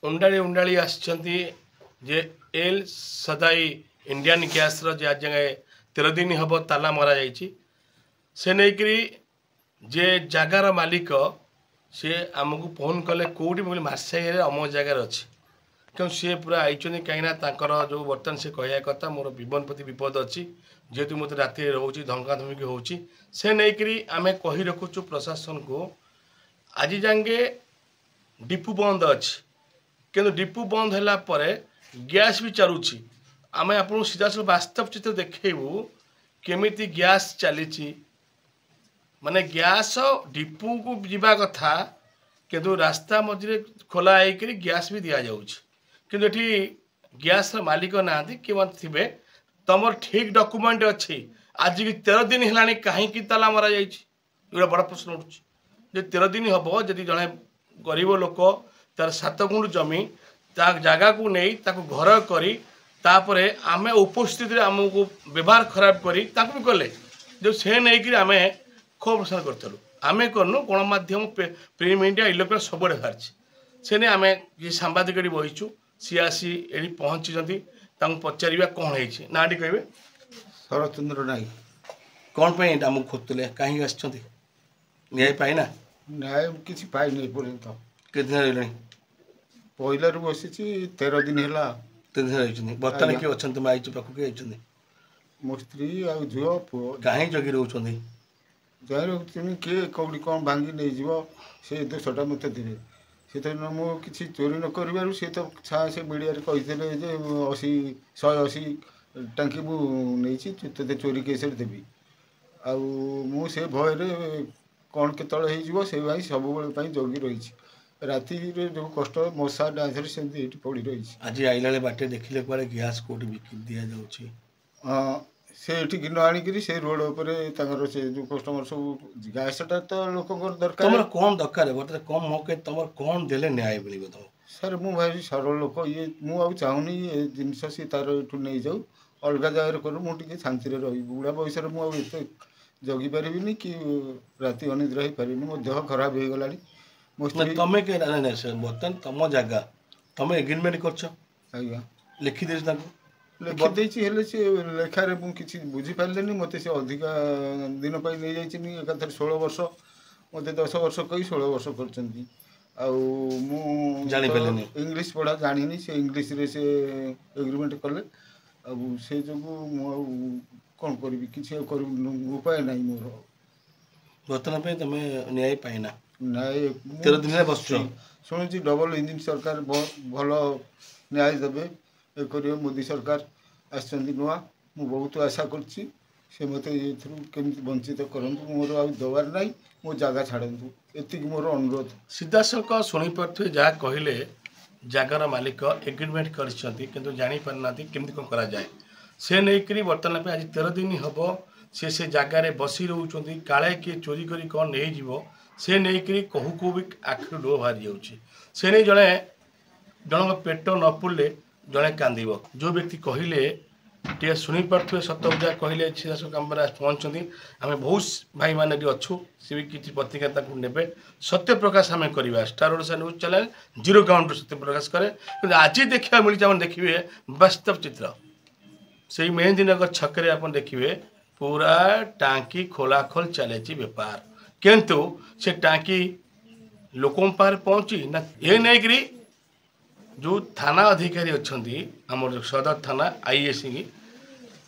उंडाली उंडाली आसचंती J L सदाई Indian gas जे आज जगह 13 दिन हम ताला मरा जाइए से नहीं जे जगार मालिक सी आमको फोन कले कौटी बोले मार्साइल अम जगार अच्छे क्यों सी पूरा आई कहीं जो बर्तमान से कहया कथा मोर जीवन प्रति विपद अच्छी जेहेतु मत राति रोचे धमका धमकी होची से नहीं आम कही रखुचु प्रशासन को आज जांगे डिपू बंद अच्छी किंतु डिपू बंद होला परे गैस भी चलुची आम आपको सीधासल वास्तव चित्र देखू केमिति गैस चली माने गैस डिपू को जीवा कथा किंतु रास्ता मझे खोला होकर गैस भी दि जाऊँगी किंतु ये गैस मालिक ना कि थे तुम ठीक डॉक्यूमेंट अच्छी आज की 13 दिन है कहीं ताला मरा जा बड़ प्रश्न उठुच 13 दिन हम जदि जड़े गरीब लोक तार 7 गुंठ जमी जगह को नहीं घर करी तापरे आमे उपस्थित आमको व्यवहार खराब करी भी कले जो से नहीं आम खूब प्रश्न करूँ आम करनु गणमाध्यम प्रिंट मीडिया इलेक्ट्रोनिक सब बाहर से नहीं आम ये सांबादिक बहीचु सी आसी ये पहुँची पचार कौन है ना कहे शरतचंद्र नायक कौन पे आमको खोजुले कहीं न्याय पाइना न्याय किसी पाइनी पर्यंत के दिन रही पहलू बसी 13 दिन है 3 दिन रही बर्तमान किए अच्छा तुम आई पाक किए मो स्त्री आ झील पु कहीं जगि रोच जाहि किए कौटी कौन भांगी नहीं से दोषटा मत देवे से मुझे चोरी न कर सी तो से मीडिया कही 180 टांकी मुझे ते चोरी केस देवी से भय कौन के से भाई सब जगी रही राति जो कष्ट मशा डांसर से पड़ रही आज आईला बाटे देखिले कुआड़े गैस कोटी बिक दिया जाउछि हाँ से गिन आणिक से रोड पर से जो कस्टमर सब गैसटा तो लोक दरकार तुम कौन दरकार बर्तमान कम मौके तुम कौन देले न्याय मिल तुम सर मु भाई सरल लोक ये मुझे चाहूनी ये जिनस सी तार यू नहीं जाऊ अलग जगह करूँ मुझे शांति रही बुढ़ा बयस मुझे जगी पारि कि राति अनिद्रा हो पारि मो देह खराब हो गला तुम बर्तमान तुम जगह तुम एग्रीमेंट कर लिखी दे लिखी सी लेखार मुझे बुझीपारे मत से अधिका दिन पर नहीं जाइए एकाथर 16 वर्ष मत 10 वर्ष कही 16 वर्ष कर इंग्लीश पढ़ा जानी से इंग्लीश रे से एग्रीमेंट कले से जो कौन करी किसी उपाय ना मोर बर्तमान तुम न्याय पाइना न्याय 13 दिन बस शुणुची डबल इंजिन सरकार बहुत भल न्याय देवे ये मोदी सरकार आसचंदी नुआ मु बहुत आशा करछि से मत केमी वंचित करूँ मोर आ दबार ना मो जगह छाड़ू एति मोर अनुरोध सीधासख शुणी पारे जहाँ कहले जगार मालिक एग्रीमेंट कर जापारना केमी कौन करा जाए से नहीं बर्तमान आज 13 दिन हम से जगार बसी रोचे काले किए चोरी करी कौन नहीं जीव से नहीं कहू को भी आखिर लुह बाहरी जाऊँगी से नहीं जड़े जन पेट न पुड़े जड़े कांद जो व्यक्ति कहले टे शुणी पारे सत पूजा कहले कैमरा पहुँचती आम बहुत भाई मैंने अच्छु सी भी किसी पत्रिका ने सत्य प्रकाश आम करवा star Odisha news channel 0 counter Satya Prakash करे कि आज देखा मिली देखिए वास्तव चित्र से मेहंदीनगर छकरे आप देखिए पूरा टांकी खोलाखोल चले बेपार किंतु से टांकी लोकों पार पहुँची ना ये नहीं जो थाना अधिकारी अच्छा आम सदर थाना आईएस की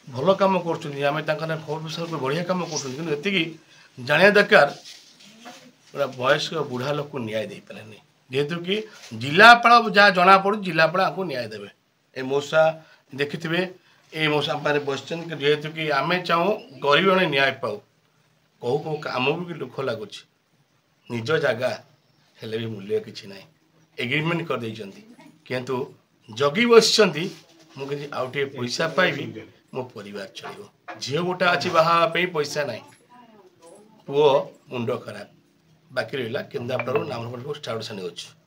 भल कम कर बढ़िया कम कर जाना दरकार पूरा वयस्क बुढ़ा लोक को न्याय दे पारे जेहेतु कि जिलापाल जहाँ जना पड़ू जिलापाल आपको न्याय देवे ए मौसा देखिथे ये मौसा बस जेहेतु कि आम चाहूँ गरीब जन न्याय पाऊ कहू कहू आम भी दुख लगुच निज जगह हेले भी मूल्य किसी ना एग्रीमेंट कर किंतु जगी बस मुझे आउ टे पैसा पाइबी मो परिवार चलो झील गोटा अच्छी बाहा पैसा ना पुओ मुंड खराब बाकी रहा केन्द्रापड़ा नाम स्टार न्यूज।